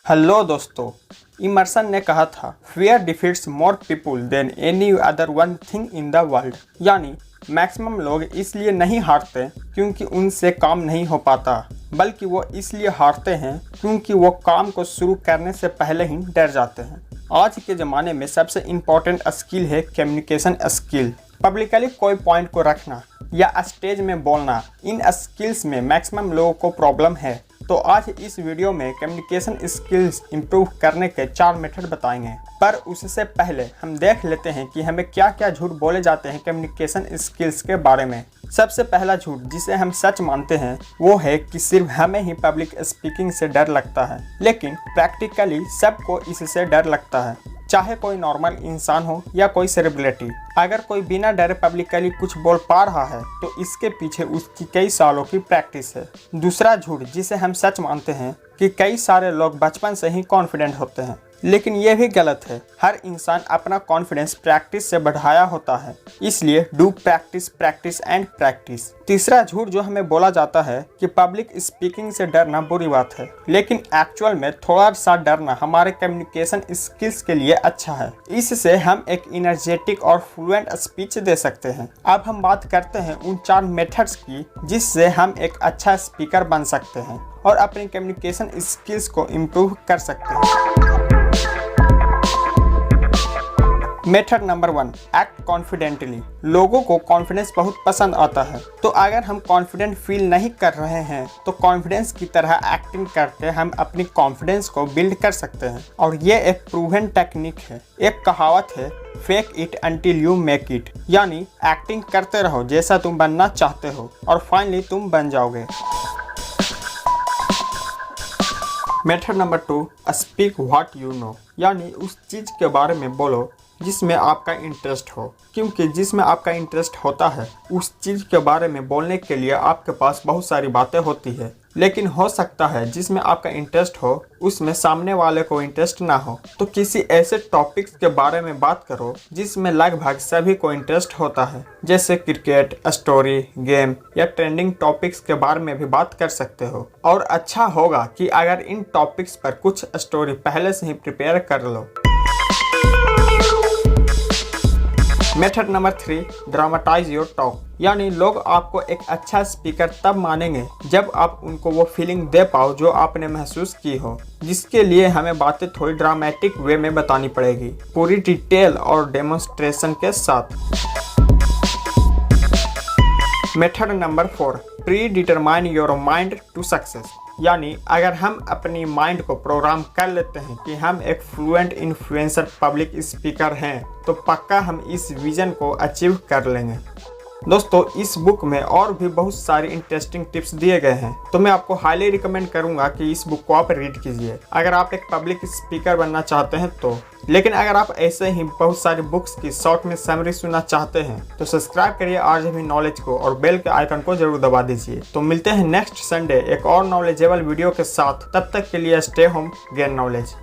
Hello दोस्तों, immersion ने कहा था fear defeats more people than any other one thing in the world. यानी मैक्सिमम लोग इसलिए नहीं हारते क्योंकि उनसे काम नहीं हो पाता, बल्कि वो इसलिए हारते हैं क्योंकि वो काम को शुरू करने से पहले ही डर जाते हैं। आज के ज़माने में सबसे इम्पोर्टेंट स्किल है कम्युनिकेशन स्किल। पब्लिकली कोई पॉइंट को रखना या स्टेज में बोलना, इन स्किल्स में मैक्सिमम लोगों को प्रॉब्लम है। तो आज इस वीडियो में कम्युनिकेशन स्किल्स इंप्रूव करने के 4 मेथड बताएंगे। पर उससे पहले हम देख लेते हैं कि हमें क्या क्या झूठ बोले जाते हैं कम्युनिकेशन स्किल्स के बारे में। सबसे पहला झूठ जिसे हम सच मानते हैं वो है कि सिर्फ हमें ही पब्लिक स्पीकिंग से डर लगता है, लेकिन प्रैक्टिकली सबको इससे डर लगता है, चाहे कोई नॉर्मल इंसान हो या कोई सेलिब्रिटी। अगर कोई बिना डरे पब्लिकली कुछ बोल पा रहा है तो इसके पीछे उसकी कई सालों की प्रैक्टिस है। दूसरा झूठ जिसे हम सच मानते हैं कि कई सारे लोग बचपन से ही कॉन्फिडेंट होते हैं, लेकिन यह भी गलत है। हर इंसान अपना कॉन्फिडेंस प्रैक्टिस से बढ़ाया होता है, इसलिए do practice practice and practice. तीसरा झूठ जो हमें बोला जाता है कि पब्लिक स्पीकिंग से डरना बुरी बात है, लेकिन एक्चुअल में थोड़ा सा डरना हमारे कम्युनिकेशन स्किल्स के लिए अच्छा है। इससे हम एक एनर्जेटिक और फ्लुएंट स्पीच दे सकते हैं। अब हम बात करते हैं उन 4 मेथड्स की जिससे हम एक अच्छा स्पीकर बन सकते हैं और अपनी कम्युनिकेशन स्किल्स को इम्प्रूव कर सकते हैं। Method number 1, act confidently. लोगों को कॉन्फिडेंस बहुत पसंद आता है, तो अगर हम कॉन्फिडेंट फील नहीं कर रहे हैं तो कॉन्फिडेंस की तरह एक्टिंग करके हम अपनी कॉन्फिडेंस को बिल्ड कर सकते हैं, और ये एक प्रूवन टेक्निक है। एक कहावत है, fake it until you make it, यानी एक्टिंग करते रहो जैसा तुम बनना चाहते हो और फाइनली तुम बन जाओगे। Method number 2, speak what you know, यानी उस चीज़ के बारे में बोलो जिसमें आपका इंटरेस्ट हो, क्योंकि जिसमें आपका इंटरेस्ट होता है उस चीज़ के बारे में बोलने के लिए आपके पास बहुत सारी बातें होती है। लेकिन हो सकता है जिसमें आपका इंटरेस्ट हो उसमें सामने वाले को इंटरेस्ट ना हो, तो किसी ऐसे टॉपिक्स के बारे में बात करो जिसमें लगभग सभी को इंटरेस्ट होता है, जैसे क्रिकेट, स्टोरी, गेम या ट्रेंडिंग टॉपिक्स के बारे में भी बात कर सकते हो। और अच्छा होगा कि अगर इन टॉपिक्स पर कुछ स्टोरी पहले से ही प्रिपेयर कर लो। Method number 3, dramatize your talk, यानी लोग आपको एक अच्छा स्पीकर तब मानेंगे जब आप उनको वो फीलिंग दे पाओ जो आपने महसूस की हो, जिसके लिए हमें बातें थोड़ी ड्रामेटिक वे में बतानी पड़ेगी, पूरी डिटेल और डेमोन्स्ट्रेशन के साथ। Method number 4, predetermine your mind to success, यानी अगर हम अपनी माइंड को प्रोग्राम कर लेते हैं कि हम एक फ्लुएंट इन्फ्लुएंसर पब्लिक स्पीकर हैं, तो पक्का हम इस विजन को अचीव कर लेंगे। दोस्तों, इस बुक में और भी बहुत सारी इंटरेस्टिंग टिप्स दिए गए हैं, तो मैं आपको हाईली रिकमेंड करूंगा कि इस बुक को आप रीड कीजिए अगर आप एक पब्लिक स्पीकर बनना चाहते हैं तो। लेकिन अगर आप ऐसे ही बहुत सारी बुक्स की शॉर्ट में समरी सुनना चाहते हैं तो सब्सक्राइब करिए RJB नॉलेज को और बेल के आइकन को जरूर दबा दीजिए। तो मिलते हैं नेक्स्ट संडे एक और नॉलेजेबल वीडियो के साथ। तब तक के लिए स्टे होम, गेन नॉलेज।